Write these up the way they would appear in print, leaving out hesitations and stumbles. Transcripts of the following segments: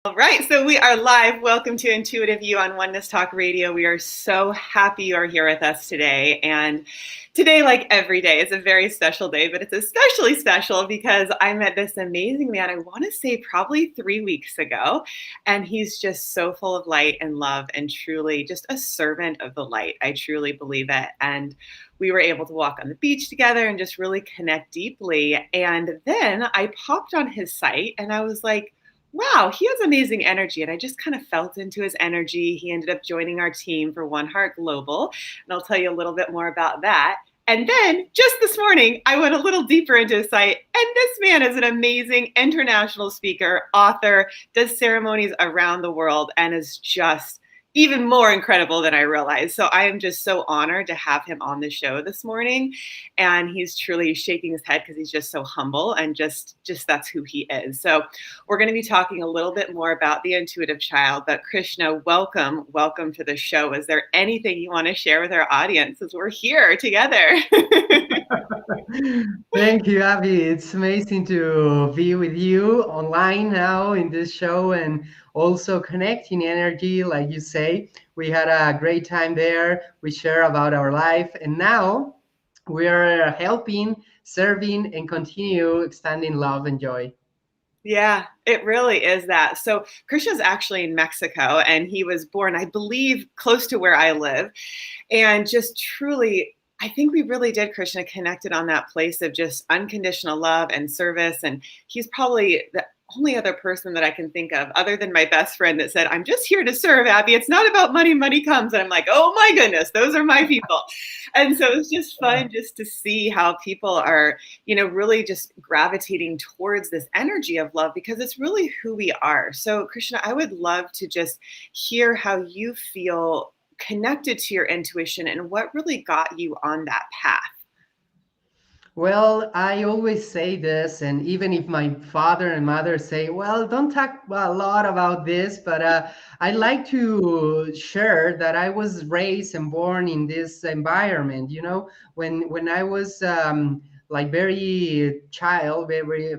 All right, so we are live. Welcome to Intuitive You on Oneness Talk Radio. We are so happy you are here with us today. And today, like every day, is a very special day, but it's especially special because I met this amazing man, I want to say probably 3 weeks ago. And he's just so full of light and love and truly just a servant of the light. I truly believe it. And we were able to walk on the beach together and just really connect deeply. And then I popped on his site and I was like, wow, he has amazing energy. And I just kind of felt into his energy. He ended up joining our team for One Heart Global. And I'll tell you a little bit more about that. And then just this morning, I went a little deeper into his site. And this man is an amazing international speaker, author, does ceremonies around the world, and is just even more incredible than I realized. So I am just so honored to have him on the show this morning. And he's truly shaking his head because he's just so humble and just that's who he is. So we're going to be talking a little bit more about the intuitive child. But Krishna, welcome to the show. Is there anything you want to share with our audience as we're here together? Thank you, Abby. It's amazing to be with you online now in this show and also connecting energy, like you say. We had a great time there. We share about our life, and now we are helping, serving, and continue expanding love and joy. Yeah, it really is that. So Krishna's actually in Mexico, and he was born, I believe, close to where I live. And just truly, I think we really did, Krishna, connected on that place of just unconditional love and service. And he's probably the only other person that I can think of, other than my best friend, that said, I'm just here to serve, Abby. It's not about money. Money comes. And I'm like, oh my goodness, those are my people. And so it's just fun just to see how people are, really just gravitating towards this energy of love, because it's really who we are. So Krishna, I would love to just hear how you feel connected to your intuition and what really got you on that path. Well, I always say this, and even if my father and mother say, well, don't talk a lot about this, but I like to share that I was raised and born in this environment. When I was like very child, very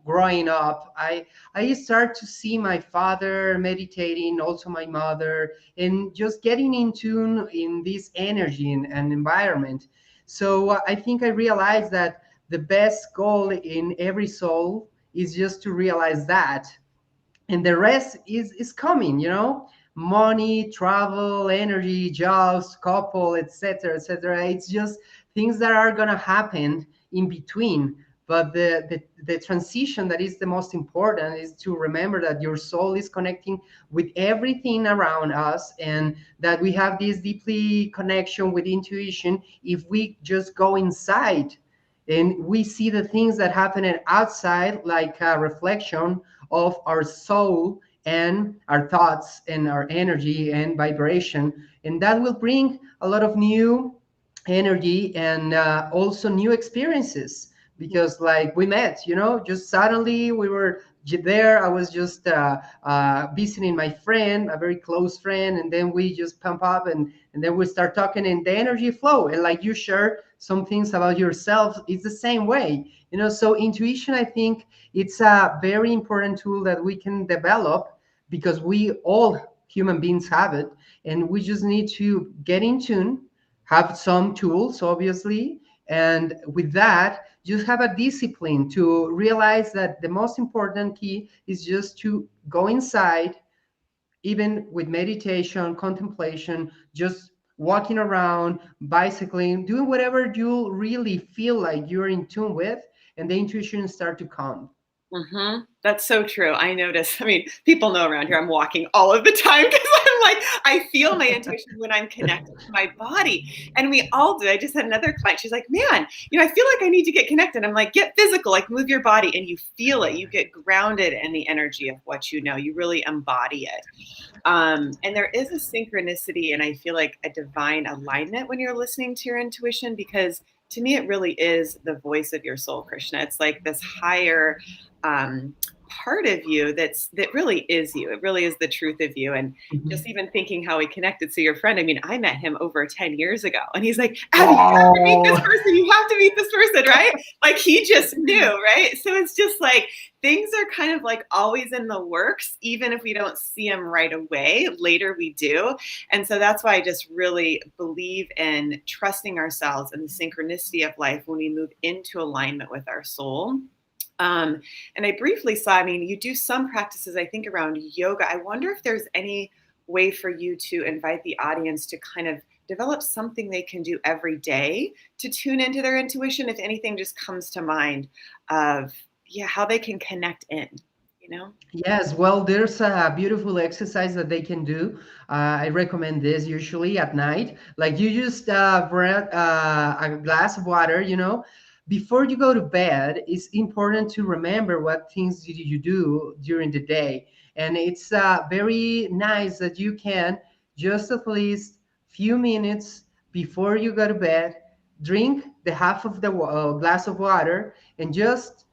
growing up, I start to see my father meditating, also my mother, and just getting in tune in this energy and environment. So I think I realized that the best goal in every soul is just to realize that, and the rest is coming. Money, travel, energy, jobs, couple, etc., etc. It's just things that are gonna happen in between. But the transition that is the most important is to remember that your soul is connecting with everything around us, and that we have this deeply connection with intuition. If we just go inside and we see the things that happen outside, like a reflection of our soul and our thoughts and our energy and vibration, and that will bring a lot of new energy and also new experiences. Because like we met, just suddenly we were there. I was just visiting my friend, a very close friend, and then we just pump up, and then we start talking, and the energy flow, and like you share some things about yourself, it's the same way. So intuition, I think it's a very important tool that we can develop, because we all human beings have it, and we just need to get in tune, have some tools, obviously, and with that, just have a discipline to realize that the most important key is just to go inside, even with meditation, contemplation, just walking around, bicycling, doing whatever you really feel like you're in tune with, and the intuition start to come. That's so true. I notice, people know around here I'm walking all of the time because I'm like, I feel my intuition when I'm connected to my body. And we all do. I just had another client. She's like, man, I feel like I need to get connected. I'm like, get physical, like move your body, and you feel it. You get grounded in the energy of what you know. You really embody it. And there is a synchronicity, and I feel like a divine alignment when you're listening to your intuition, because to me, it really is the voice of your soul, Krishna. It's like this higher part of you that really is you. It really is the truth of you. And just Mhm. even thinking how we connected. So your friend, I mean, I met him over 10 years ago, and he's like, Abby, you have to meet this Wow. person. You have to meet this person, right? Like he just knew, right? So it's just like things are kind of like always in the works, even if we don't see them right away. Later we do. And so that's why I just really believe in trusting ourselves and the synchronicity of life when we move into alignment with our soul. And I briefly saw, I mean, you do some practices, I think, around yoga. I wonder if there's any way for you to invite the audience to kind of develop something they can do every day to tune into their intuition, if anything just comes to mind of, yeah, how they can connect in, you know? Yes, well, there's a beautiful exercise that they can do. I recommend this usually at night. Like you just grab a glass of water, before you go to bed. It's important to remember what things did you do during the day. And it's very nice that you can just at least few minutes before you go to bed, drink the half of the glass of water and just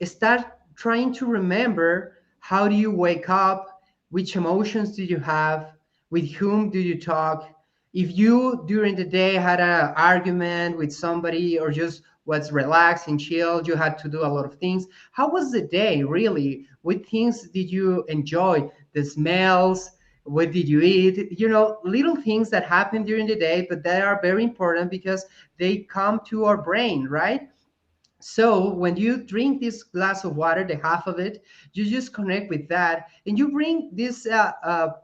start trying to remember how do you wake up, which emotions do you have, with whom do you talk, if you during the day had an argument with somebody or just was relaxed and chilled, you had to do a lot of things. How was the day really? What things did you enjoy? The smells, what did you eat? Little things that happen during the day, but that are very important because they come to our brain, right? So when you drink this glass of water, the half of it, you just connect with that, and you bring this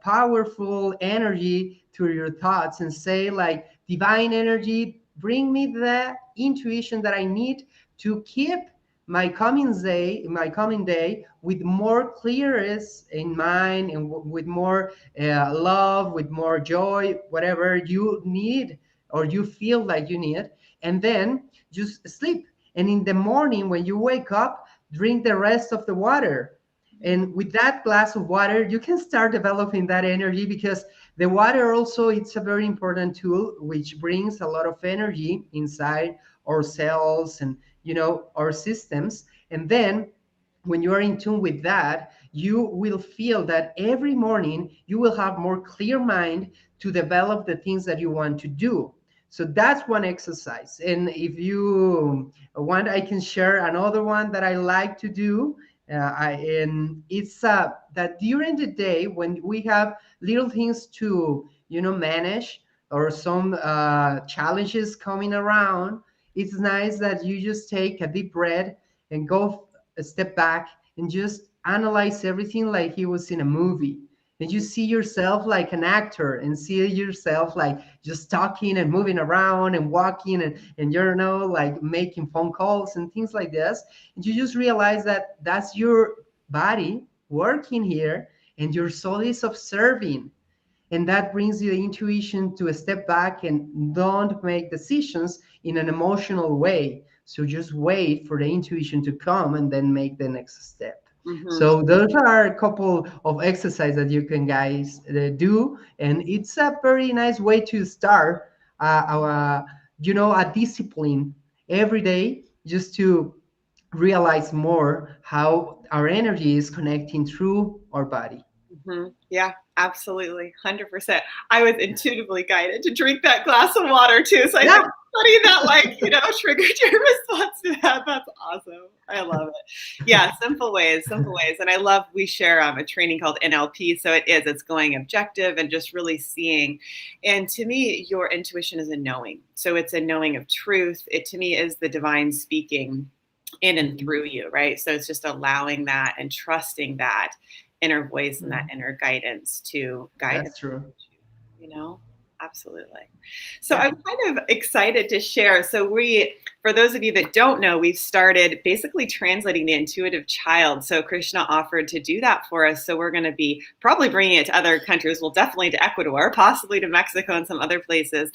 powerful energy to your thoughts and say, like, divine energy, bring me the intuition that I need to keep my coming day with more clearness in mind and with more love, with more joy, whatever you need or you feel like you need, and then just sleep. And in the morning, when you wake up, drink the rest of the water. And with that glass of water, you can start developing that energy because the water also, it's a very important tool which brings a lot of energy inside our cells and our systems. And then when you are in tune with that, you will feel that every morning you will have more clear mind to develop the things that you want to do. So that's one exercise. And if you want, I can share another one that I like to do. And it's that during the day when we have little things to manage, or some challenges coming around, it's nice that you just take a deep breath and go a step back and just analyze everything like he was in a movie. And you see yourself like an actor and see yourself like just talking and moving around and walking and like making phone calls and things like this. And you just realize that that's your body working here and your soul is observing. And that brings you the intuition to a step back and don't make decisions in an emotional way. So just wait for the intuition to come and then make the next step. Mm-hmm. So those are a couple of exercises that you can guys do, and it's a very nice way to start a discipline every day, just to realize more how our energy is connecting through our body. Mm-hmm. Yeah, absolutely. 100%. I was intuitively guided to drink that glass of water too. So I Yeah. think funny that triggered your response to that. That's awesome. I love it. Yeah, simple ways, simple ways. And I love, we share a training called NLP. So it's going objective and just really seeing. And to me, your intuition is a knowing. So it's a knowing of truth. It to me is the divine speaking in and through you, right? So it's just allowing that and trusting that inner voice and that inner guidance to guide us, That's true. you know? Absolutely. So Yeah. I'm kind of excited to share. So for those of you that don't know, we've started basically translating the intuitive child. So Krishna offered to do that for us. So we're going to be probably bringing it to other countries. Well, definitely to Ecuador, possibly to Mexico and some other places.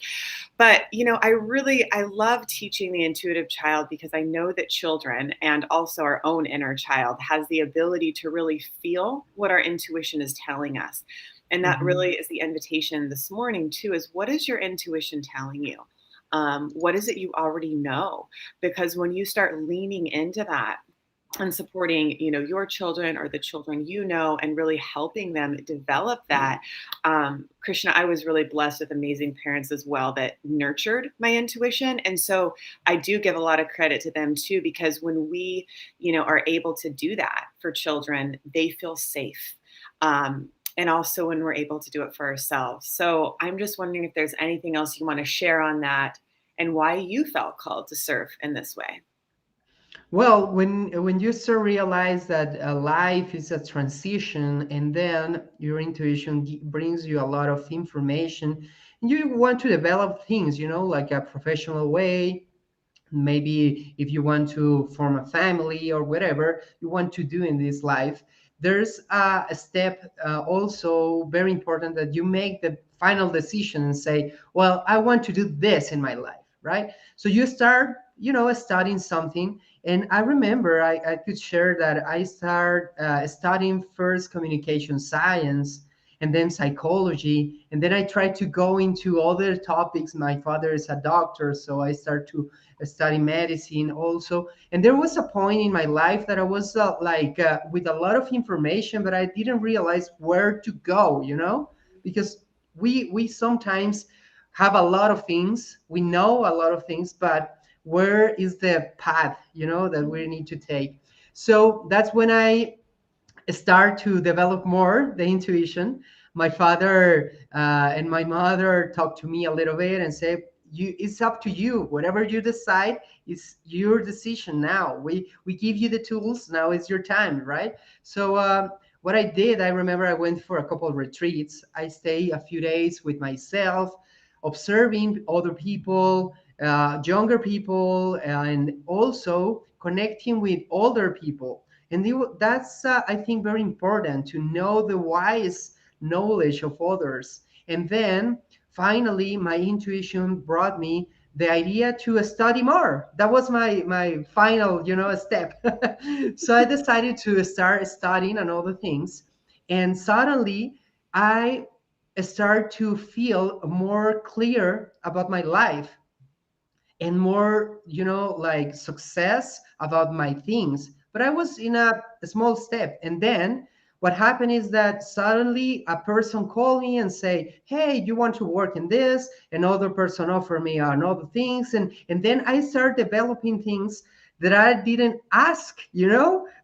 But, I love teaching the intuitive child because I know that children and also our own inner child has the ability to really feel what our intuition is telling us. And that Mhm. really is the invitation this morning too, is what is your intuition telling you? What is it you already know? Because when you start leaning into that, and supporting, your children or the children, and really helping them develop that. Krishna, I was really blessed with amazing parents as well that nurtured my intuition. And so I do give a lot of credit to them too, because when we, are able to do that for children, they feel safe. And also when we're able to do it for ourselves. So I'm just wondering if there's anything else you want to share on that and why you felt called to serve in this way. Well, when you start realize that life is a transition, and then your intuition brings you a lot of information, and you want to develop things, like a professional way. Maybe if you want to form a family or whatever you want to do in this life, there's a step also very important, that you make the final decision and say, well, I want to do this in my life, right? So you start, studying something. And I remember I could share that I started studying first communication science, and then psychology, and then I tried to go into other topics. My father is a doctor, so I started to study medicine also. And there was a point in my life that I was with a lot of information, but I didn't realize where to go, because we sometimes have a lot of things, we know a lot of things, but where is the path, that we need to take? So that's when I start to develop more the intuition. My father and my mother talked to me a little bit and said, it's up to you. Whatever you decide, it's your decision now. We give you the tools. Now it's your time, right? So what I did, I remember I went for a couple of retreats. I stayed a few days with myself, observing other people, younger people, and also connecting with older people. And that's, I think, very important to know the wise knowledge of others. And then finally, my intuition brought me the idea to study more. That was my final, step. So I decided to start studying and other things. And suddenly, I start to feel more clear about my life, and more, like success about my things. But I was in a small step. And then what happened is that suddenly a person called me and say, hey, you want to work in this? Another person offered me another things. And then I started developing things that I didn't ask,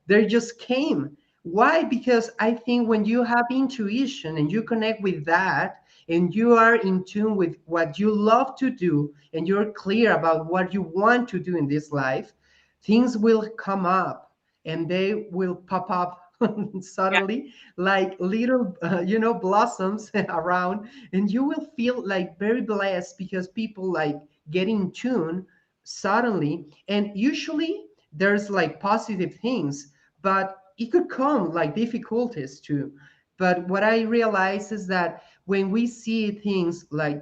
they just came. Why? Because I think when you have intuition and you connect with that, and you are in tune with what you love to do, and you're clear about what you want to do in this life, things will come up, and they will pop up Yeah. suddenly, like little blossoms around. And you will feel like very blessed, because people like get in tune suddenly. And usually there's like positive things, but it could come like difficulties too. But what I realize is that when we see things like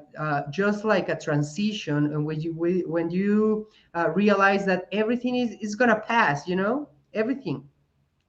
just like a transition, and when you realize that everything is gonna pass, everything,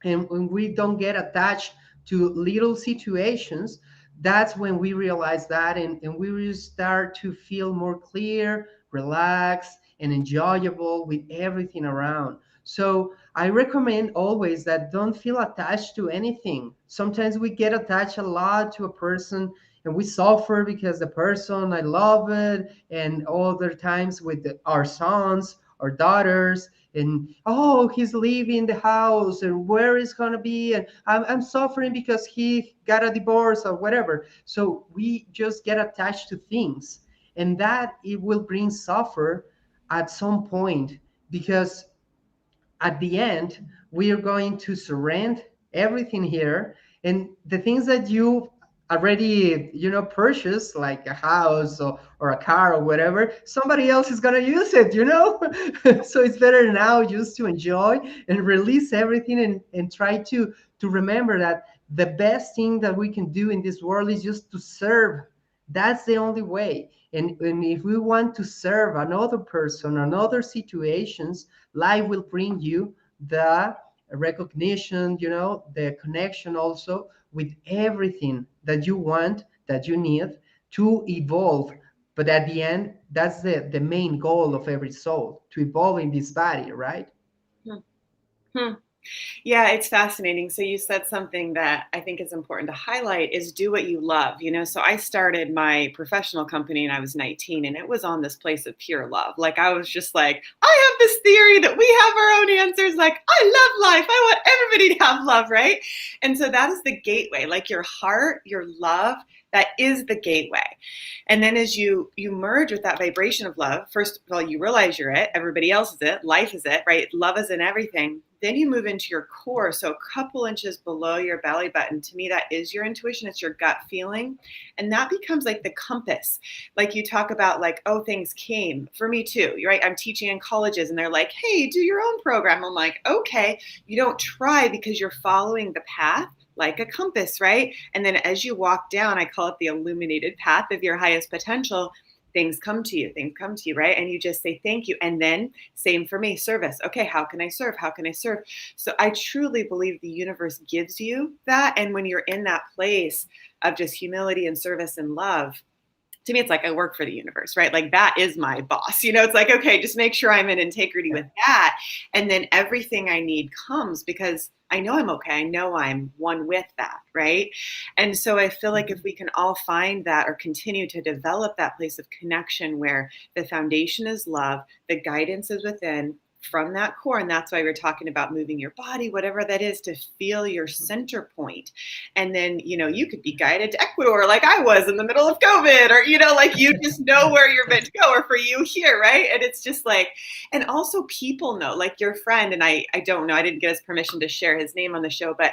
and when we don't get attached to little situations, that's when we realize that, and we will start to feel more clear, relaxed, and enjoyable with everything around. So I recommend always that don't feel attached to anything. Sometimes we get attached a lot to a person, and we suffer because the person, I love it. And other times with our sons or daughters, and oh, he's leaving the house, and where is going to be, and I'm suffering because he got a divorce or whatever. So we just get attached to things, and that it will bring suffer at some point, because at the end we are going to surrender everything here. And the things that you already purchased, like a house, or a car or whatever, somebody else is going to use it, so it's better now just to enjoy and release everything, and try to remember that the best thing that we can do in this world is just to serve. That's the only way. And if we want to serve another person, another situations, life will bring you the recognition, the connection also with everything that you want, that you need to evolve. But at the end, that's the main goal of every soul, to evolve in this body, right? Hmm. Hmm. Yeah, it's fascinating. So you said something that I think is important to highlight is do what you love. So I started my professional company and I was 19 and it was on this place of pure love. Like I was just like, I have this theory that we have our own answers. Like I love life. I want everybody to have love, right? And so that is the gateway. Like your heart, your love, that is the gateway. And then as you merge with that vibration of love, first of all, you realize you're it, everybody else is it, life is it, right? Love is in everything. Then you move into your core. So a couple inches below your belly button, to me, that is your intuition. It's your gut feeling. And that becomes like the compass. Like you talk about like, oh, things came for me too. You're right. I'm teaching in colleges and they're like, hey, do your own program. I'm like, okay, you don't try because you're following the path like a compass, right? And then as you walk down, I call it the illuminated path of your highest potential. Things come to you, right? And you just say thank you. And then same for me, service. Okay, how can I serve? How can I serve? So I truly believe the universe gives you that. And when you're in that place of just humility and service and love, to me, it's like I work for the universe, right? Like that is my boss. It's like, okay, just make sure I'm in integrity with that. And then everything I need comes because I know I'm okay. I know I'm one with that, right? And so I feel like if we can all find that or continue to develop that place of connection where the foundation is love, the guidance is within, from that core. And that's why we're talking about moving your body, whatever that is, to feel your center point. And then, you could be guided to Ecuador like I was in the middle of COVID, or, like you just know where you're meant to go, or for you here, right? And it's just like, and also people know, like your friend, and I don't know, I didn't get his permission to share his name on the show, but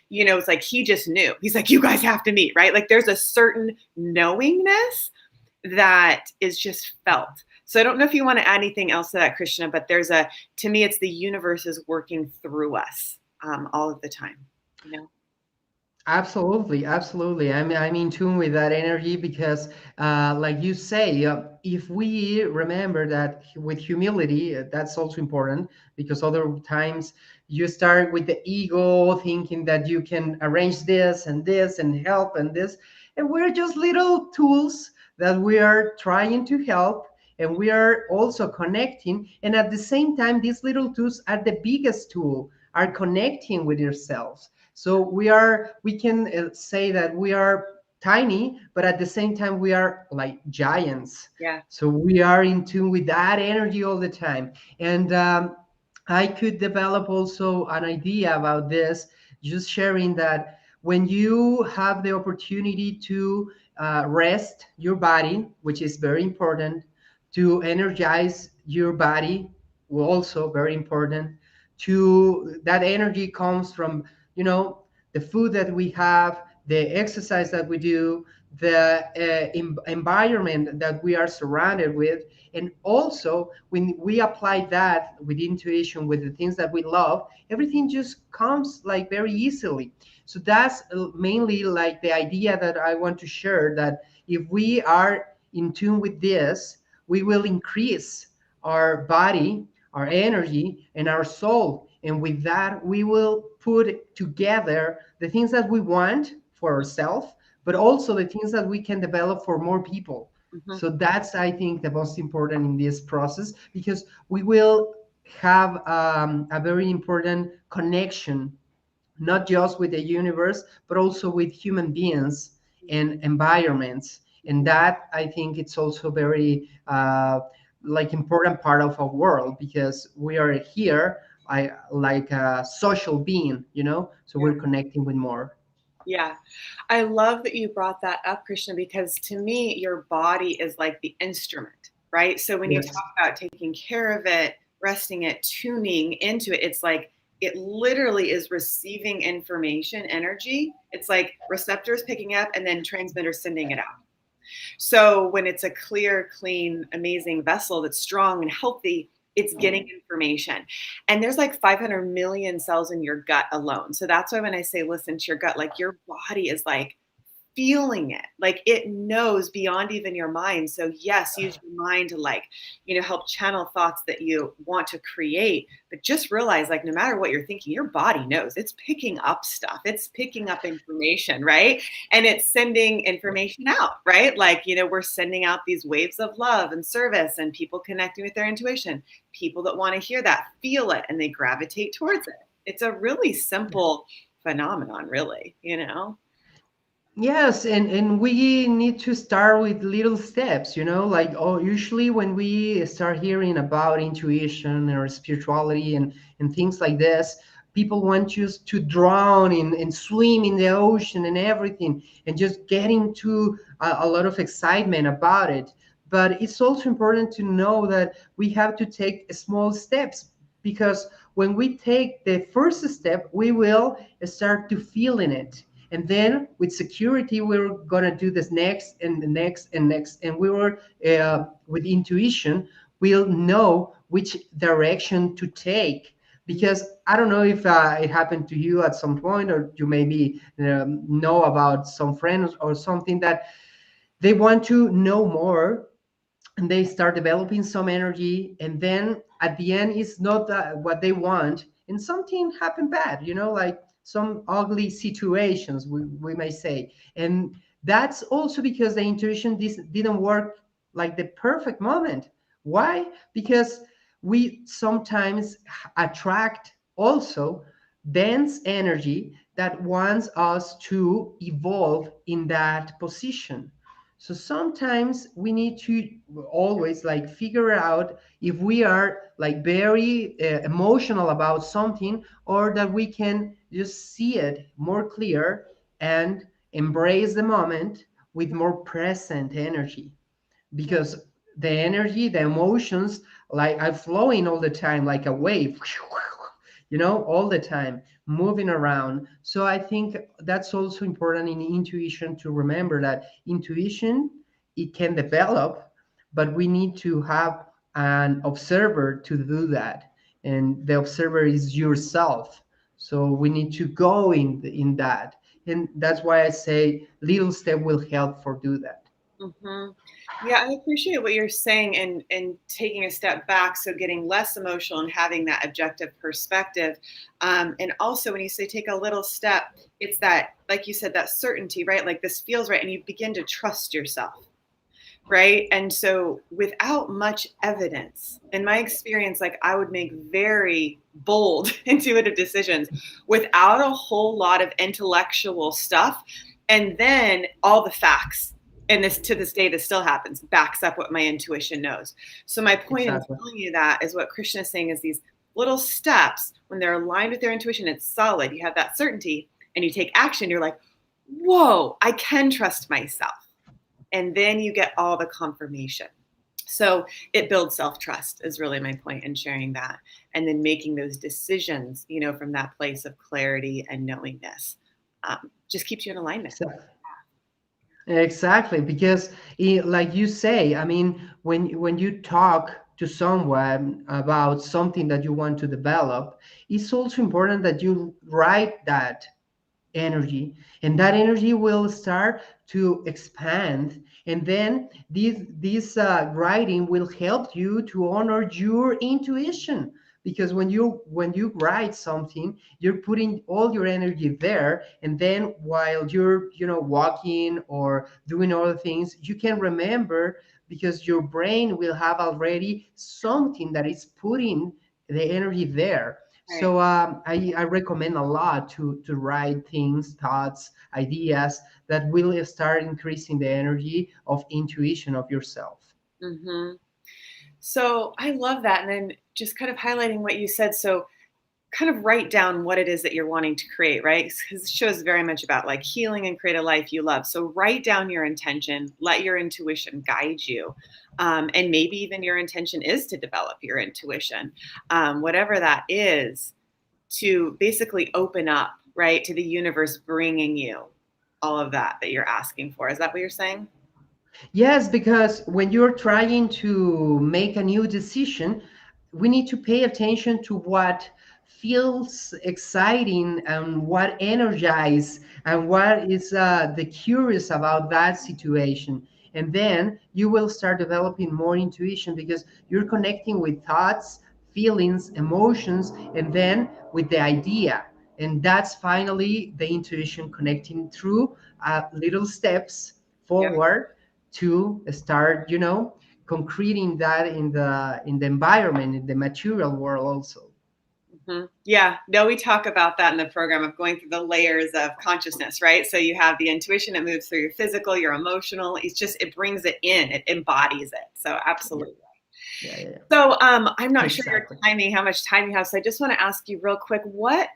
it's like he just knew. He's like, you guys have to meet, right? Like there's a certain knowingness that is just felt. So I don't know if you want to add anything else to that, Krishna, but to me, it's the universe is working through us all of the time. Absolutely, absolutely. I'm in tune with that energy because, like you say, if we remember that with humility, that's also important because other times you start with the ego, thinking that you can arrange this and help and this, and we're just little tools that we are trying to help. And we are also connecting. And at the same time, these little tools are the biggest tool, are connecting with yourselves. So we can say that we are tiny, but at the same time we are like giants. Yeah. So we are in tune with that energy all the time. And I could develop also an idea about this, just sharing that when you have the opportunity to rest your body, which is very important, to energize your body, also very important. To that energy comes from the food that we have, the exercise that we do, the environment that we are surrounded with. And also when we apply that with intuition, with the things that we love, everything just comes like very easily. So that's mainly like the idea that I want to share, that if we are in tune with this, we will increase our body, our energy, and our soul. And with that, we will put together the things that we want for ourselves, but also the things that we can develop for more people. Mm-hmm. So that's, I think, the most important in this process, because we will have a very important connection, not just with the universe, but also with human beings and environments. And that, I think, it's also very like important part of our world, because we are here like a social being, so Yeah. we're connecting with more. Yeah. I love that you brought that up, Krishna, because to me, your body is like the instrument, right? So when you Yes. talk about taking care of it, resting it, tuning into it, it's like it literally is receiving information, energy. It's like receptors picking up and then transmitters sending it out. So when it's a clear, clean, amazing vessel that's strong and healthy, it's getting information. And there's like 500 million cells in your gut alone. So that's why when I say listen to your gut, like your body is like feeling it, like it knows beyond even your mind. So yes, use your mind to like, help channel thoughts that you want to create, but just realize like no matter what you're thinking, your body knows. It's picking up stuff, it's picking up information, right? And it's sending information out, right? Like, we're sending out these waves of love and service and people connecting with their intuition. People that want to hear that feel it and they gravitate towards it. It's a really simple phenomenon, really, you know? Yes, and we need to start with little steps, like, oh, usually when we start hearing about intuition or spirituality and things like this, people want you to drown in and swim in the ocean and everything and just get into a lot of excitement about it. But it's also important to know that we have to take small steps, because when we take the first step, we will start to feel in it, and then with security we're going to do this next and the next and next, and we were with intuition we'll know which direction to take. Because I don't know if it happened to you at some point, or you maybe know about some friends or something that they want to know more, and they start developing some energy, and then at the end it's not what they want, and something happened bad, like some ugly situations, we may say. And that's also because the intuition didn't work like the perfect moment. Why? Because we sometimes attract also dense energy that wants us to evolve in that position. So sometimes we need to always like figure out if we are like very emotional about something, or that we can just see it more clear and embrace the moment with more present energy. Because the energy, the emotions, like are flowing all the time like a wave, all the time moving around. So I think that's also important in intuition, to remember that intuition, it can develop, but we need to have an observer to do that, and the observer is yourself. So we need to go in that, and that's why I say little step will help for do that. Hmm. Yeah, I appreciate what you're saying, and taking a step back, so getting less emotional and having that objective perspective. And also, when you say take a little step, it's that, like you said, that certainty, right? Like this feels right, and you begin to trust yourself, right? And so, without much evidence, in my experience, like I would make very bold, intuitive decisions without a whole lot of intellectual stuff. And then all the facts, and this to this day, this still happens, backs up what my intuition knows. So, my point in Exactly. telling you that is what Krishna is saying is these little steps, when they're aligned with their intuition, it's solid. You have that certainty and you take action, you're like, whoa, I can trust myself, and then you get all the confirmation. So it builds self-trust is really my point in sharing that, and then making those decisions, from that place of clarity and knowingness, just keeps you in alignment. Exactly, because like you say, I mean, when you talk to someone about something that you want to develop, it's also important that you write that energy, and that energy will start to expand, and then this writing will help you to honor your intuition. Because when you write something, you're putting all your energy there, and then while you're walking or doing other things, you can remember, because your brain will have already something that is putting the energy there. Right. So I recommend a lot to write things, thoughts, ideas that will start increasing the energy of intuition of yourself. Hmm. So I love that. And then just kind of highlighting what you said. So kind of write down what it is that you're wanting to create, right? Because the show is very much about like healing and create a life you love. So write down your intention, let your intuition guide you. And maybe even your intention is to develop your intuition, whatever that is, to basically open up, right, to the universe bringing you all of that you're asking for. Is that what you're saying? Yes, because when you're trying to make a new decision, we need to pay attention to what feels exciting and what energizes and what is the curious about that situation. And then you will start developing more intuition, because you're connecting with thoughts, feelings, emotions, and then with the idea. And that's finally the intuition connecting through little steps Yep. forward to start concreting that in the environment, in the material world also. Yeah, no, we talk about that in the program of going through the layers of consciousness, right? So you have the intuition, it moves through your physical, your emotional. It's just, it brings it in, it embodies it. So Yeah, absolutely. yeah, yeah, yeah. So I'm not sure your Exactly. timing, how much time you have. So I just want to ask you real quick, what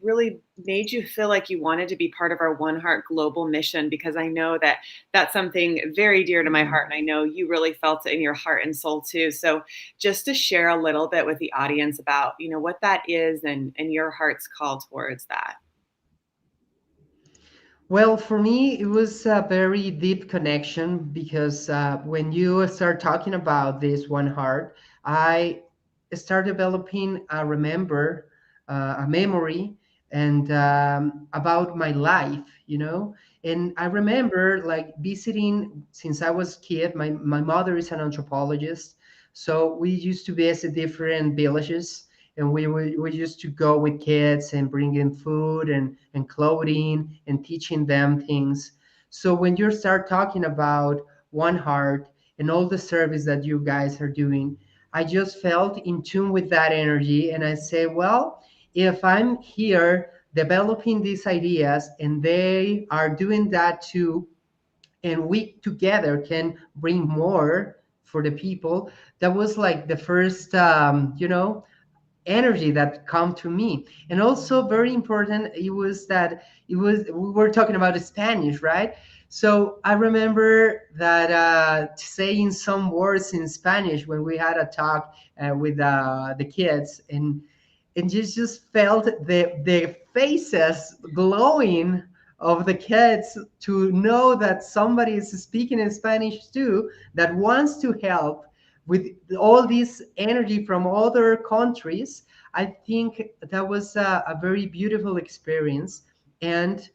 really made you feel like you wanted to be part of our One Heart global mission? Because I know that that's something very dear to my heart, and I know you really felt it in your heart and soul too. So just to share a little bit with the audience about, what that is and your heart's call towards that. Well, for me, it was a very deep connection because when you start talking about this one heart, I start developing a memory, and about my life, And I remember like visiting since I was kid. My mother is an anthropologist, so we used to visit different villages, and we used to go with kids and bring in food and clothing and teaching them things. So when you start talking about One Heart and all the service that you guys are doing, I just felt in tune with that energy, and I say, well, if I'm here developing these ideas and they are doing that too, and we together can bring more for the people. That was like the first energy that come to me. And also very important, we were talking about Spanish, right? So I remember that saying some words in Spanish when we had a talk with the kids, and just felt the faces glowing of the kids to know that somebody is speaking in Spanish too, that wants to help with all this energy from other countries. I think that was a very beautiful experience. And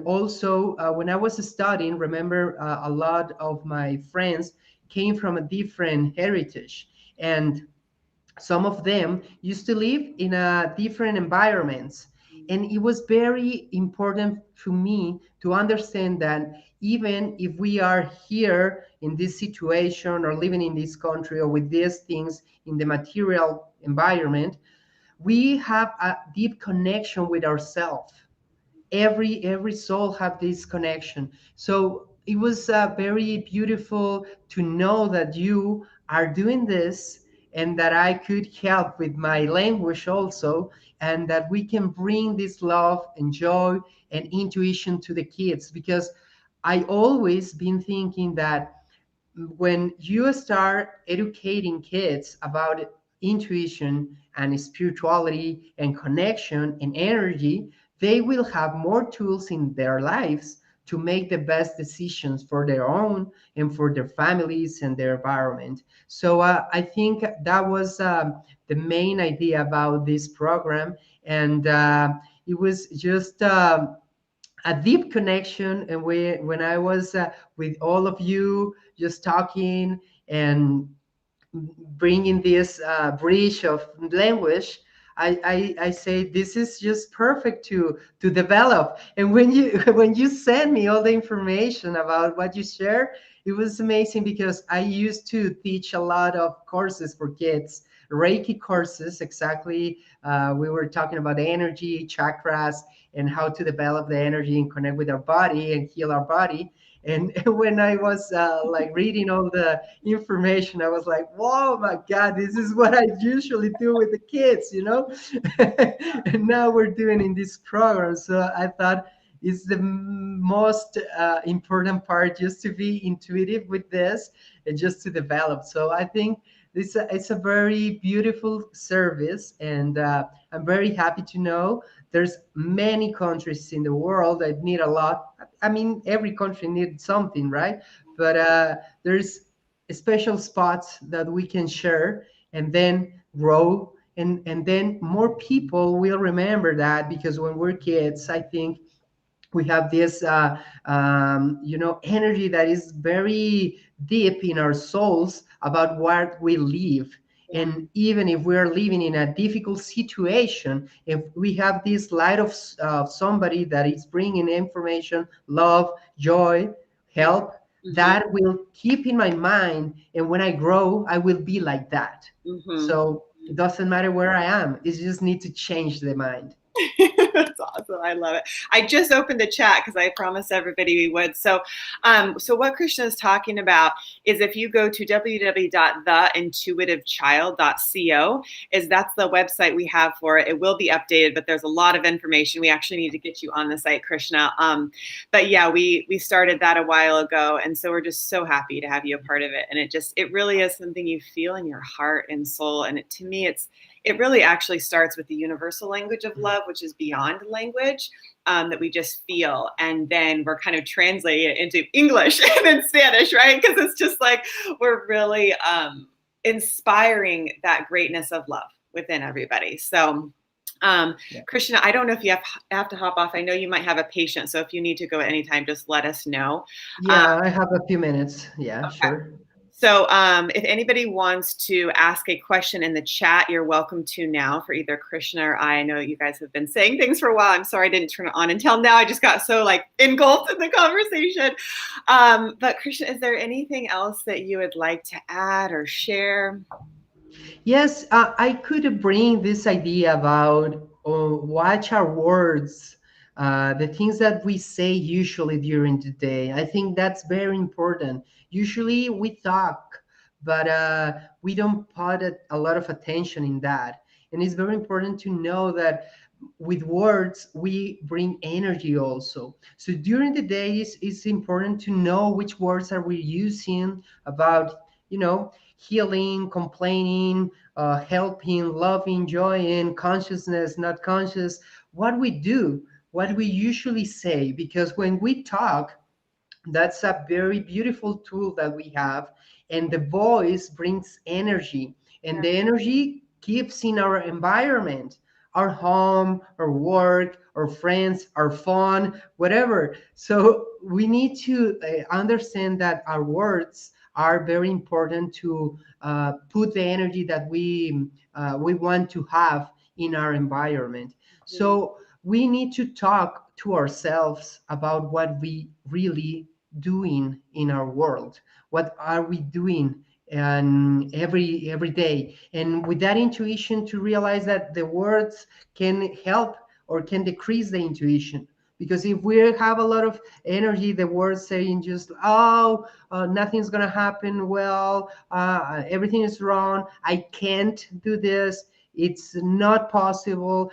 also when I was studying, remember a lot of my friends came from a different heritage, and some of them used to live in a different environments, and it was very important to me to understand that even if we are here in this situation or living in this country or with these things in the material environment, we have a deep connection with ourselves. Every soul have this connection. So it was very beautiful to know that you are doing this, and that I could help with my language also, and that we can bring this love and joy and intuition to the kids. Because I always been thinking that when you start educating kids about intuition and spirituality and connection and energy, they will have more tools in their lives to make the best decisions for their own and for their families and their environment. So I think that was the main idea about this program. And it was just a deep connection. And when I was with all of you just talking and bringing this bridge of language, I say this is just perfect to develop. And when you when you send me all the information about what you share, it was amazing because I used to teach a lot of courses for kids, Reiki courses. Exactly, we were talking about energy, chakras, and how to develop the energy and connect with our body and heal our body. And when I was like reading all the information, I was like, whoa, my God, this is what I usually do with the kids. And now we're doing in this program. So I thought it's the most important part, just to be intuitive with this and just to develop. So I think it's a very beautiful service, and I'm very happy to know there's many countries in the world that need a lot. I mean, every country needs something, right? But there's special spots that we can share and then grow, and then more people will remember that, because when we're kids, I think we have this energy that is very deep in our souls about what we live. Yeah. And even if we're living in a difficult situation, if we have this light of somebody that is bringing information, love, joy, help, Hmm. that will keep in my mind, and when I grow I will be like that. Hmm. So It doesn't matter where I am. It just need to change the mind. That's awesome. I love it. I just opened the chat because I promised everybody we would. So, so what Krishna is talking about is if you go to www.theintuitivechild.co, that's the website we have for it. It will be updated, but there's a lot of information. We actually need to get you on the site, Krishna. But yeah, we started that a while ago, and so we're just so happy to have you a part of it. And it really is something you feel in your heart and soul. And to me, it really actually starts with the universal language of love, which is beyond language, that we just feel. And then we're kind of translating it into English and then Spanish, right? Because it's just like we're really inspiring that greatness of love within everybody. So, Krishna, I don't know if you have to hop off. I know you might have a patient. So if you need to go at any time, just let us know. Yeah, I have a few minutes. Yeah, okay. Sure. So if anybody wants to ask a question in the chat, you're welcome to now for either Krishna or I. I know you guys have been saying things for a while. I'm sorry I didn't turn it on until now. I just got so engulfed in the conversation. But Krishna, is there anything else that you would like to add or share? Yes, I could bring this idea about watch our words, the things that we say usually during the day. I think that's very important. Usually we talk, but we don't put a lot of attention in that. And it's very important to know that with words, we bring energy also. So during the day, it's important to know which words are we using about, healing, complaining, helping, loving, joying, consciousness, not conscious, what we do, what we usually say. Because when we talk, that's a very beautiful tool that we have. And the voice brings energy, and the energy keeps in our environment, our home, our work, our friends, our fun, whatever. So we need to understand that our words are very important to put the energy that we want to have in our environment. So we need to talk to ourselves about what we really doing in our world. What are we doing and every day? And with that intuition, to realize that the words can help or can decrease the intuition. Because if we have a lot of energy, the words saying just, nothing's going to happen well, everything is wrong, I can't do this, it's not possible,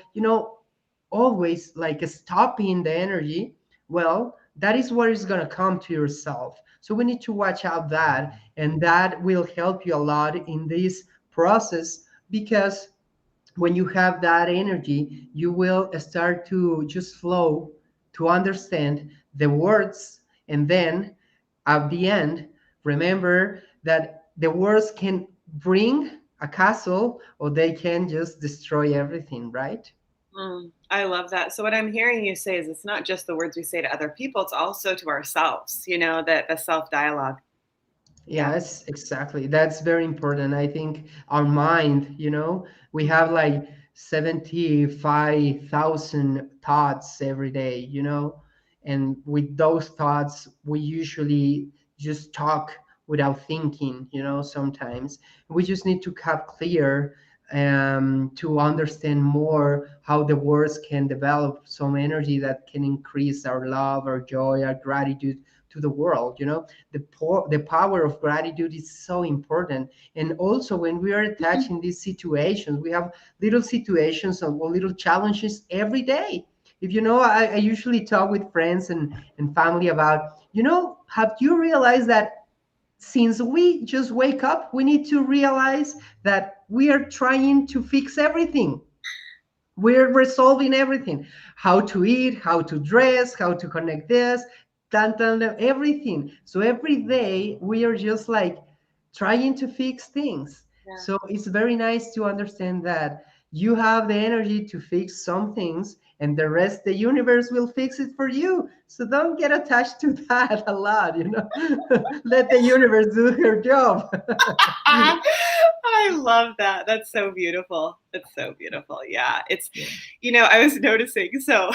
always stopping the energy, well, that is what is going to come to yourself. So we need to watch out that, and that will help you a lot in this process, because when you have that energy, you will start to just flow, to understand the words. And then at the end, remember that the words can bring a castle, or they can just destroy everything, right? I love that. So what I'm hearing you say is it's not just the words we say to other people, it's also to ourselves, that the self-dialogue. Yes, exactly. That's very important. I think our mind, we have 75,000 thoughts every day, and with those thoughts, we usually just talk without thinking, sometimes. We just need to cut clear, to understand more how the words can develop some energy that can increase our love, our joy, our gratitude to the world. The power of gratitude is so important. And also, when we are attached in these situations, we have little situations or little challenges every day. If I usually talk with friends and family about, have you realized that since we just wake up, we need to realize that we are trying to fix everything. We're resolving everything: how to eat, how to dress, how to connect this, everything. So every day we are just trying to fix things. Yeah. So it's very nice to understand that you have the energy to fix some things, and the rest, the universe will fix it for you. So don't get attached to that a lot, Let the universe do her job. I love that. That's so beautiful. It's so beautiful. Yeah. I was noticing. So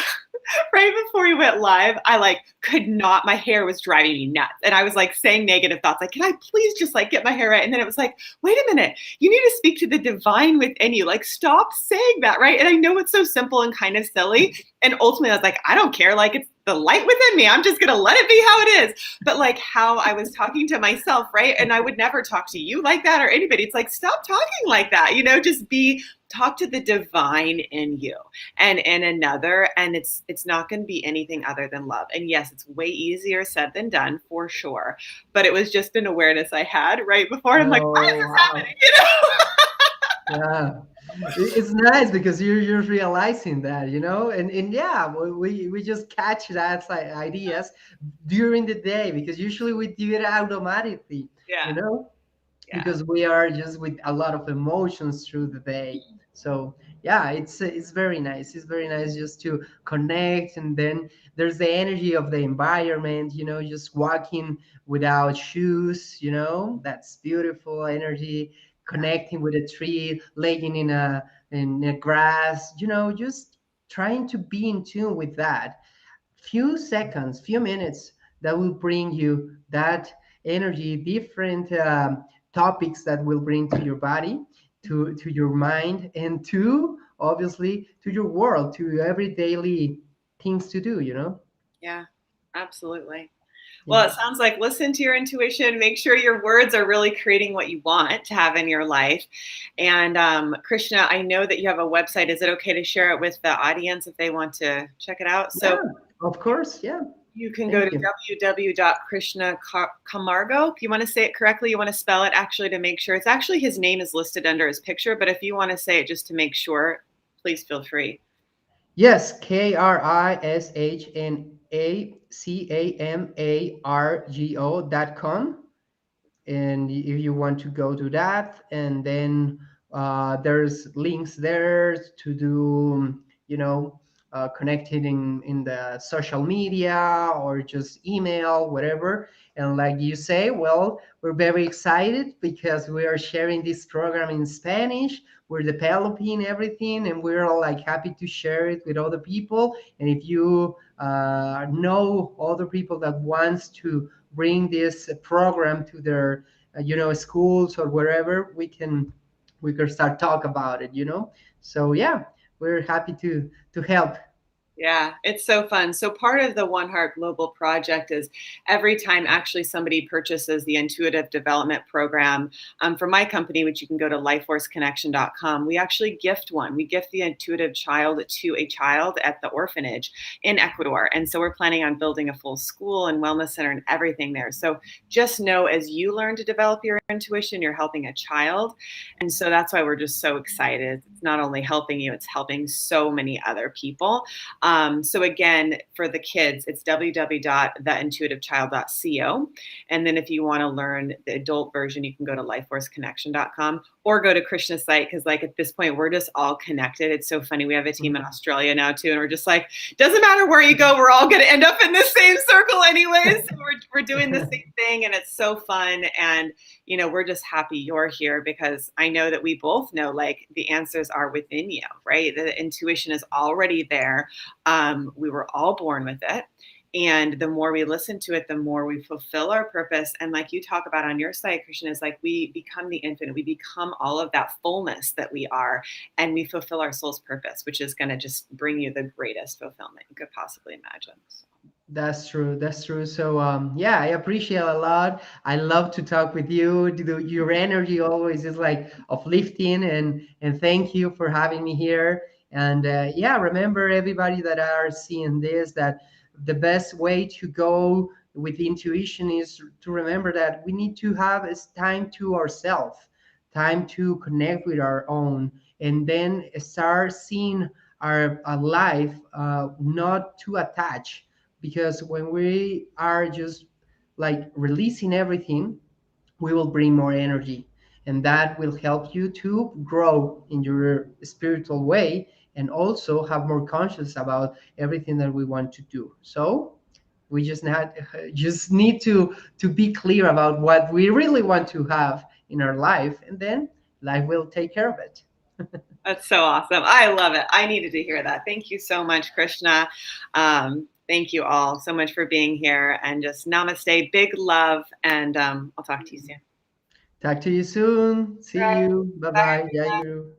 right before we went live, I like could not, my hair was driving me nuts. And I was like saying negative thoughts, like, can I please just like get my hair right? And then it was like, wait a minute, you need to speak to the divine within you. Like, stop saying that, right? And I know it's so simple and kind of silly. And ultimately I was like, I don't care. Like, it's the light within me. I'm just going to let it be how it is. But like how I was talking to myself, right? And I would never talk to you like that or anybody. It's like, stop talking like that, just talk to the divine in you and in another, and it's not going to be anything other than love. And yes, it's way easier said than done for sure, but it was just an awareness I had right before, and I'm like, why is this happening? Yeah, it's nice because you're realizing that, and yeah, we just catch that ideas during the day, because usually we do it automatically, Yeah. you know Yeah. because we are just with a lot of emotions through the day. So yeah, it's very nice. It's very nice just to connect, and then there's the energy of the environment. Just walking without shoes. That's beautiful energy. Connecting with a tree, laying in a grass. Just trying to be in tune with that. Few seconds, few minutes, that will bring you that energy, different topics that will bring to your body, to your mind, and to obviously to your world, to every daily things to do. Yeah, absolutely. Well, Yeah. it sounds like listen to your intuition, make sure your words are really creating what you want to have in your life. And Krishna, I know that you have a website. Is it okay to share it with the audience if they want to check it out? So Yeah, of course. Yeah. you can go Thank to you. www.krishnacamargo. If you want to say it correctly, you want to spell it actually to make sure. It's actually his name is listed under his picture, but if you want to say it just to make sure, please feel free. Yes, KRISHNACAMARGO.com. And if you want to go to that, and then there's links there to do, connecting in the social media, or just email, whatever. And like you say, well, we're very excited because we are sharing this program in Spanish. We're developing everything, and we're all like happy to share it with other people. And if you know other people that wants to bring this program to their schools or wherever, we can start talk about it. So yeah, we're happy to help. Yeah, it's so fun. So part of the One Heart Global project is every time actually somebody purchases the intuitive development program from my company, which you can go to lifeforceconnection.com, we actually gift one. We gift the intuitive child to a child at the orphanage in Ecuador. And so we're planning on building a full school and wellness center and everything there. So just know, as you learn to develop your intuition, you're helping a child. And so that's why we're just so excited. It's not only helping you, it's helping so many other people. So again, for the kids, it's www.theintuitivechild.co. And then if you want to learn the adult version, you can go to lifeforceconnection.com or go to Krishna's site, because like at this point, we're just all connected. It's so funny. We have a team in Australia now too. And we're just like, doesn't matter where you go, we're all going to end up in the same circle anyways. So we're doing the same thing, and it's so fun. And, we're just happy you're here, because I know that we both know like the answers are within you, right? The intuition is already there. We were all born with it. And the more we listen to it, the more we fulfill our purpose. And like you talk about on your site, Krishna, is like we become the infinite. We become all of that fullness that we are, and we fulfill our soul's purpose, which is going to just bring you the greatest fulfillment you could possibly imagine. So. That's true. That's true. So yeah, I appreciate a lot. I love to talk with you. Your energy always is like uplifting, and thank you for having me here. And yeah, remember everybody that are seeing this, that the best way to go with intuition is to remember that we need to have is time to ourselves, time to connect with our own, and then start seeing our life not too attached, because when we are just like releasing everything, we will bring more energy, and that will help you to grow in your spiritual way, and also have more conscious about everything that we want to do. So we just need to be clear about what we really want to have in our life, and then life will take care of it. That's so awesome. I love it. I needed to hear that. Thank you so much, Krishna. Thank you all so much for being here, and just namaste, big love, and I'll talk to you soon. Talk to you soon. See Right. you. Bye bye. Jai Guru.